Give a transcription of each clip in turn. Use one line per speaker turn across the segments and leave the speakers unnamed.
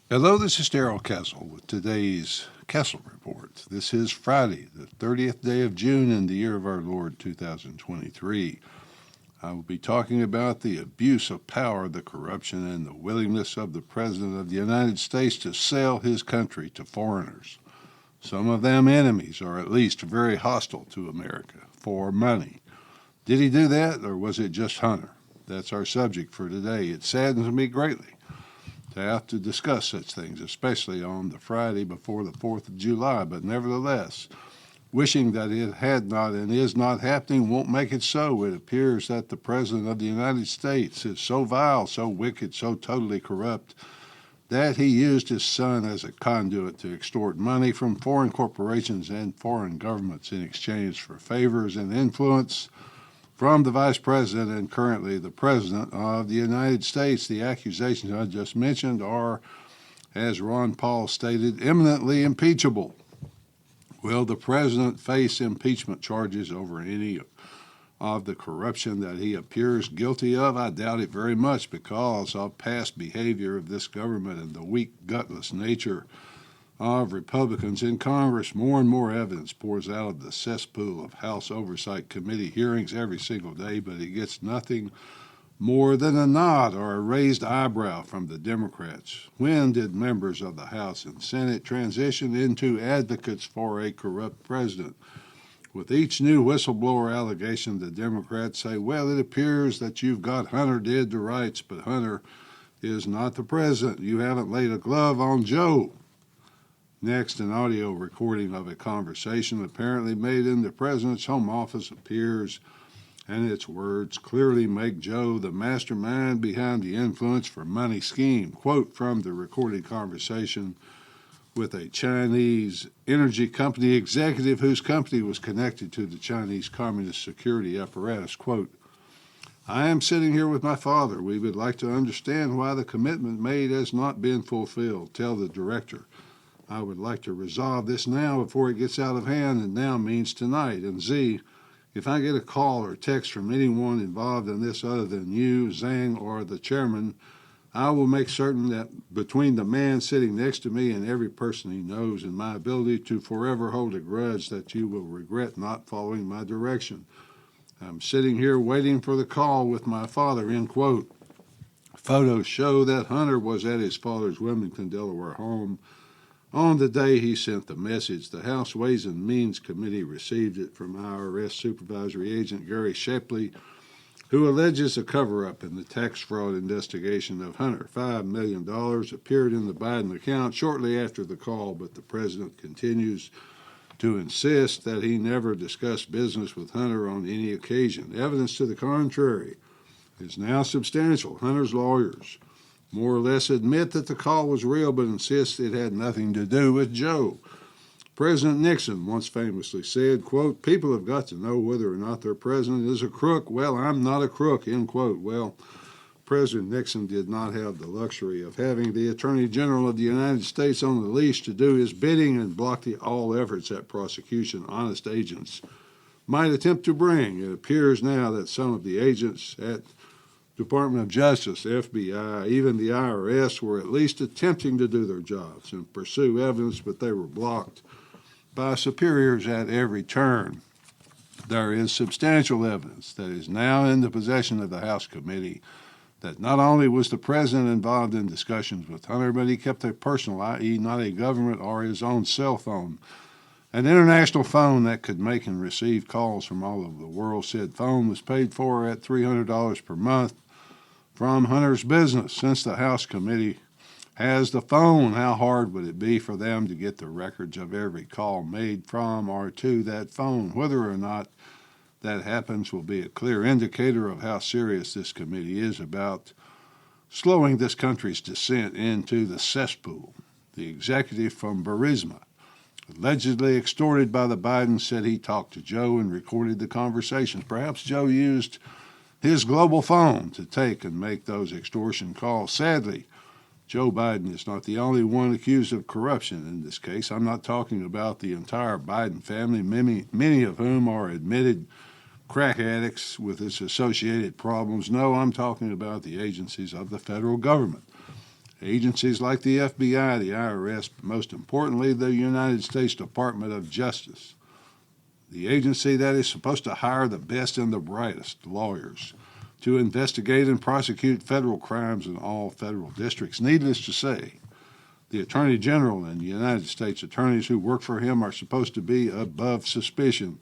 Hello, this is Darrell Castle with today's Castle Report. This is Friday, the 30th day of June in the year of our Lord 2023. I will be talking about the abuse of power, the corruption, and the willingness of the President of the United States to sell his country to foreigners. Some of them enemies, or at least very hostile to America, for money. Did he do that, or was it just Hunter? That's our subject for today. It saddens me greatly to have to discuss such things, especially on the Friday before the 4th of July, but nevertheless, wishing that it had not and is not happening won't make it so. It appears that the President of the United States is so vile, so wicked, so totally corrupt that he used his son as a conduit to extort money from foreign corporations and foreign governments in exchange for favors and influence from the Vice President and currently the President of the United States. The accusations I just mentioned are, as Ron Paul stated, imminently impeachable. Will the President face impeachment charges over any of the corruption that he appears guilty of? I doubt it very much because of past behavior of this government and the weak, gutless nature of Republicans in Congress. More and more evidence pours out of the cesspool of House Oversight Committee hearings every single day, but it gets nothing more than a nod or a raised eyebrow from the Democrats. When did members of the House and Senate transition into advocates for a corrupt president? With each new whistleblower allegation, the Democrats say, well, it appears that you've got Hunter dead to rights, but Hunter is not the president. You haven't laid a glove on Joe. Next, an audio recording of a conversation apparently made in the president's home office appears, and its words clearly make Joe the mastermind behind the influence for money scheme. Quote from the recorded conversation with a Chinese energy company executive whose company was connected to the Chinese Communist security apparatus. Quote, I am sitting here with my father. We would like to understand why the commitment made has not been fulfilled. Tell the director. I would like to resolve this now before it gets out of hand, and now means tonight. And Z, if I get a call or text from anyone involved in this other than you, Zhang, or the chairman, I will make certain that between the man sitting next to me and every person he knows and my ability to forever hold a grudge that you will regret not following my direction. I'm sitting here waiting for the call with my father, end quote. Photos show that Hunter was at his father's Wilmington, Delaware home on the day he sent the message. The House Ways and Means Committee received it from IRS Supervisory Agent Gary Shapley, who alleges a cover-up in the tax fraud investigation of Hunter. $5 million appeared in the Biden account shortly after the call, but the president continues to insist that he never discussed business with Hunter on any occasion. Evidence to the contrary is now substantial. Hunter's lawyers more or less admit that the call was real, but insist it had nothing to do with Joe. President Nixon once famously said, quote, people have got to know whether or not their president is a crook. Well, I'm not a crook, end quote. Well, President Nixon did not have the luxury of having the Attorney General of the United States on the leash to do his bidding and block all efforts at prosecution honest agents might attempt to bring. It appears now that some of the agents at Department of Justice, FBI, even the IRS were at least attempting to do their jobs and pursue evidence, but they were blocked by superiors at every turn. There is substantial evidence that is now in the possession of the House Committee that not only was the president involved in discussions with Hunter, but he kept a personal, i.e. not a government or his own cell phone, an international phone that could make and receive calls from all over the world. Said phone was paid for at $300 per month from Hunter's business. Since the House Committee has the phone, how hard would it be for them to get the records of every call made from or to that phone? Whether or not that happens will be a clear indicator of how serious this committee is about slowing this country's descent into the cesspool. The executive from Burisma, allegedly extorted by the Bidens, said he talked to Joe and recorded the conversations. Perhaps Joe used his global phone to take and make those extortion calls. Sadly, Joe Biden is not the only one accused of corruption in this case. I'm not talking about the entire Biden family, many of whom are admitted crack addicts with its associated problems. No, I'm talking about the agencies of the federal government. Agencies like the FBI, the IRS, but most importantly, the United States Department of Justice, the agency that is supposed to hire the best and the brightest lawyers to investigate and prosecute federal crimes in all federal districts. Needless to say, the Attorney General and the United States attorneys who work for him are supposed to be above suspicion.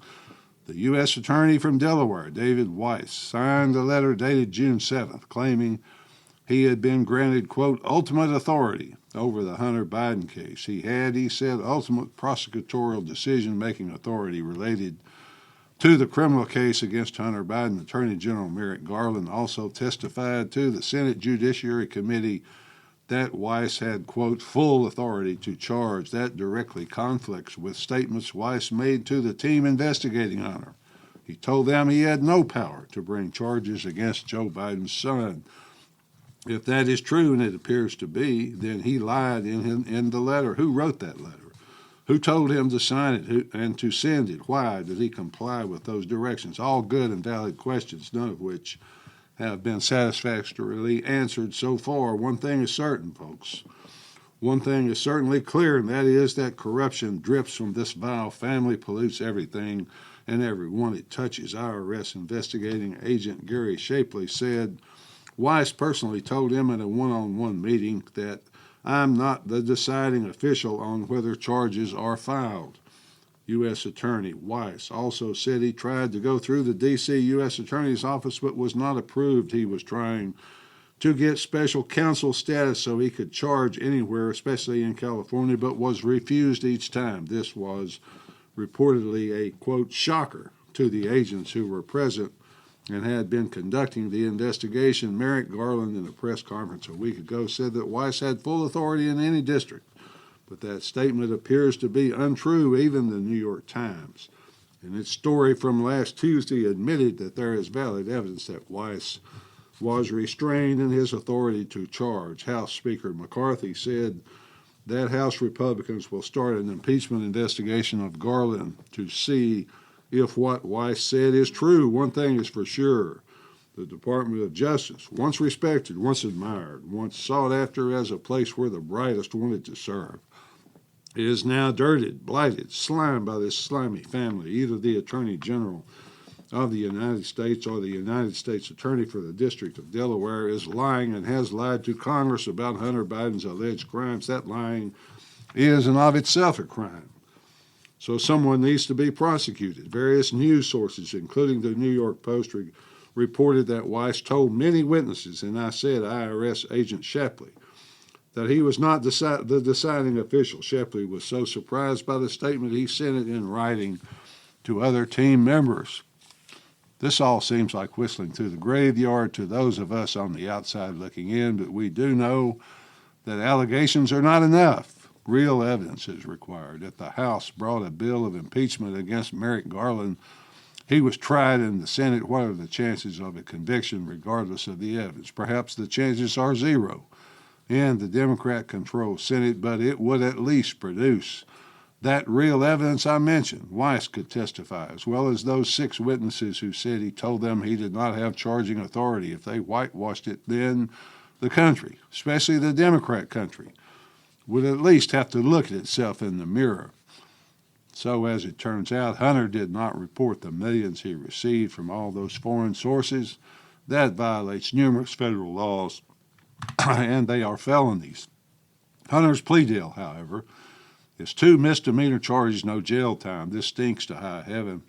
The U.S. Attorney from Delaware, David Weiss, signed a letter dated June 7th claiming he had been granted, quote, ultimate authority over the Hunter Biden case. He said, ultimate prosecutorial decision-making authority related to the criminal case against Hunter Biden. Attorney General Merrick Garland also testified to the Senate Judiciary Committee that Weiss had, quote, full authority to charge. That directly conflicts with statements Weiss made to the team investigating Hunter. He told them he had no power to bring charges against Joe Biden's son. If that is true, and it appears to be, then he lied in the letter. Who wrote that letter? Who told him to sign it and to send it? Why did he comply with those directions? All good and valid questions, none of which have been satisfactorily answered so far. One thing is certain, folks. One thing is certainly clear, and that is that corruption drips from this vile family, pollutes everything and everyone it touches. IRS investigating agent Gary Shapley said Weiss personally told him in a one-on-one meeting that I'm not the deciding official on whether charges are filed. U.S. Attorney Weiss also said he tried to go through the D.C. U.S. Attorney's Office but was not approved. He was trying to get special counsel status so he could charge anywhere, especially in California, but was refused each time. This was reportedly a, quote, shocker to the agents who were present and had been conducting the investigation. Merrick Garland, in a press conference a week ago, said that Weiss had full authority in any district, but that statement appears to be untrue. Even the New York Times, in its story from last Tuesday, admitted that there is valid evidence that Weiss was restrained in his authority to charge. House Speaker McCarthy said that House Republicans will start an impeachment investigation of Garland to see if what Weiss said is true. One thing is for sure. The Department of Justice, once respected, once admired, once sought after as a place where the brightest wanted to serve, is now dirted, blighted, slimed by this slimy family. Either the Attorney General of the United States or the United States Attorney for the District of Delaware is lying and has lied to Congress about Hunter Biden's alleged crimes. That lying is in of itself a crime. So someone needs to be prosecuted. Various news sources, including the New York Post, reported that Weiss told many witnesses, and I said IRS agent Shapley, that he was not the deciding official. Shapley was so surprised by the statement he sent it in writing to other team members. This all seems like whistling through the graveyard to those of us on the outside looking in, but we do know that allegations are not enough. Real evidence is required. If the House brought a bill of impeachment against Merrick Garland, he was tried in the Senate. What are the chances of a conviction regardless of the evidence? Perhaps the chances are zero in the Democrat-controlled Senate, but it would at least produce that real evidence I mentioned. Weiss could testify, as well as those 6 witnesses who said he told them he did not have charging authority. If they whitewashed it, then the country, especially the Democrat country, would at least have to look at itself in the mirror. So as it turns out, Hunter did not report the millions he received from all those foreign sources. That violates numerous federal laws, and they are felonies. Hunter's plea deal, however, is 2 misdemeanor charges, no jail time. This stinks to high heaven.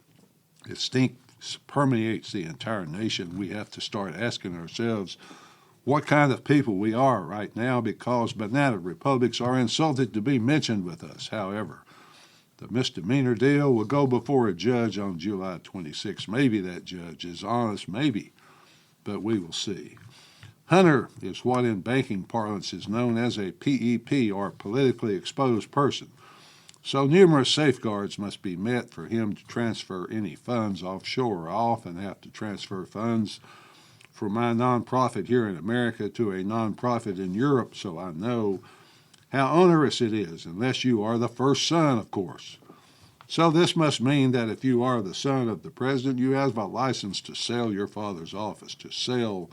It stinks, permeates the entire nation. We have to start asking ourselves what kind of people we are right now, because banana republics are insulted to be mentioned with us. However, the misdemeanor deal will go before a judge on July 26. Maybe that judge is honest, maybe, but we will see. Hunter is what in banking parlance is known as a PEP, or politically exposed person. So numerous safeguards must be met for him to transfer any funds offshore. I often have to transfer funds for my nonprofit here in America to a nonprofit in Europe, so I know how onerous it is, unless you are the first son, of course. So this must mean that if you are the son of the president, you have a license to sell your father's office, to sell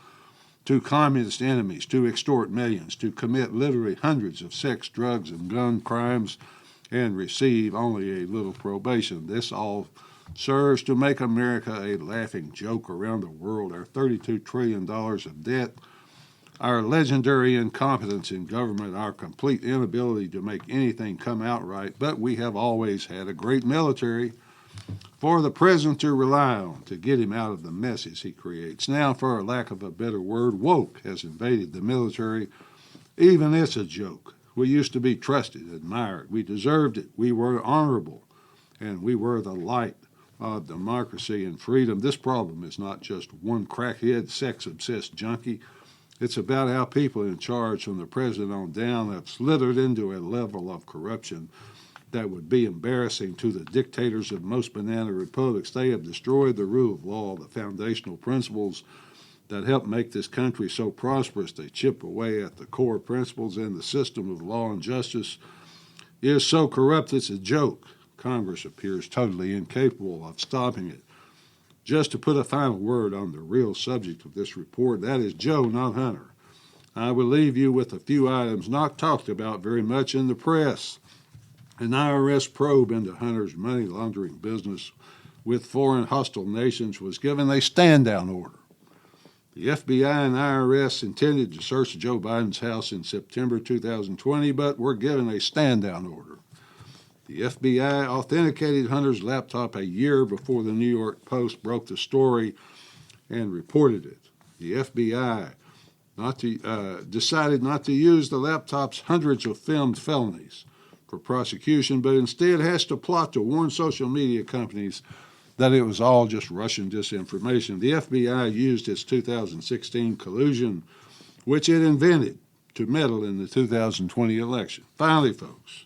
to communist enemies, to extort millions, to commit literally hundreds of sex, drugs, and gun crimes, and receive only a little probation. This all serves to make America a laughing joke around the world. Our $32 trillion of debt, our legendary incompetence in government, our complete inability to make anything come out right, but we have always had a great military for the president to rely on to get him out of the messes he creates. Now, for a lack of a better word, woke has invaded the military. Even it's a joke. We used to be trusted, admired. We deserved it. We were honorable, and we were the light of democracy and freedom. This problem is not just one crackhead, sex-obsessed junkie. It's about how people in charge from the president on down have slithered into a level of corruption that would be embarrassing to the dictators of most banana republics. They have destroyed the rule of law, the foundational principles that help make this country so prosperous. They chip away at the core principles, and the system of law and justice is so corrupt it's a joke. Congress appears totally incapable of stopping it. Just to put a final word on the real subject of this report, that is Joe, not Hunter. I will leave you with a few items not talked about very much in the press. An IRS probe into Hunter's money laundering business with foreign hostile nations was given a stand-down order. The FBI and IRS intended to search Joe Biden's house in September 2020, but were given a stand-down order. The FBI authenticated Hunter's laptop a year before the New York Post broke the story and reported it. The FBI decided not to use the laptop's hundreds of filmed felonies for prosecution, but instead has to plot to warn social media companies that it was all just Russian disinformation. The FBI used its 2016 collusion, which it invented, to meddle in the 2020 election. Finally, folks,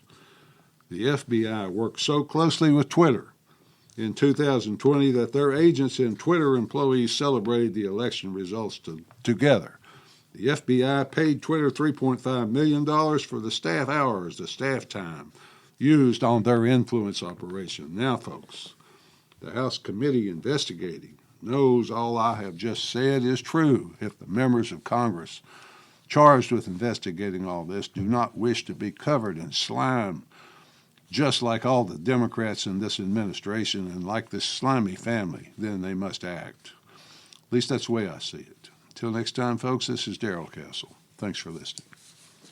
the FBI worked so closely with Twitter in 2020 that their agents and Twitter employees celebrated the election results together. The FBI paid Twitter $3.5 million for the staff hours, the staff time, used on their influence operation. Now, folks, the House committee investigating knows all I have just said is true. If the members of Congress charged with investigating all this do not wish to be covered in slime, just like all the Democrats in this administration and like this slimy family, then they must act. At least that's the way I see it. Until next time, folks, this is Darrell Castle. Thanks for listening.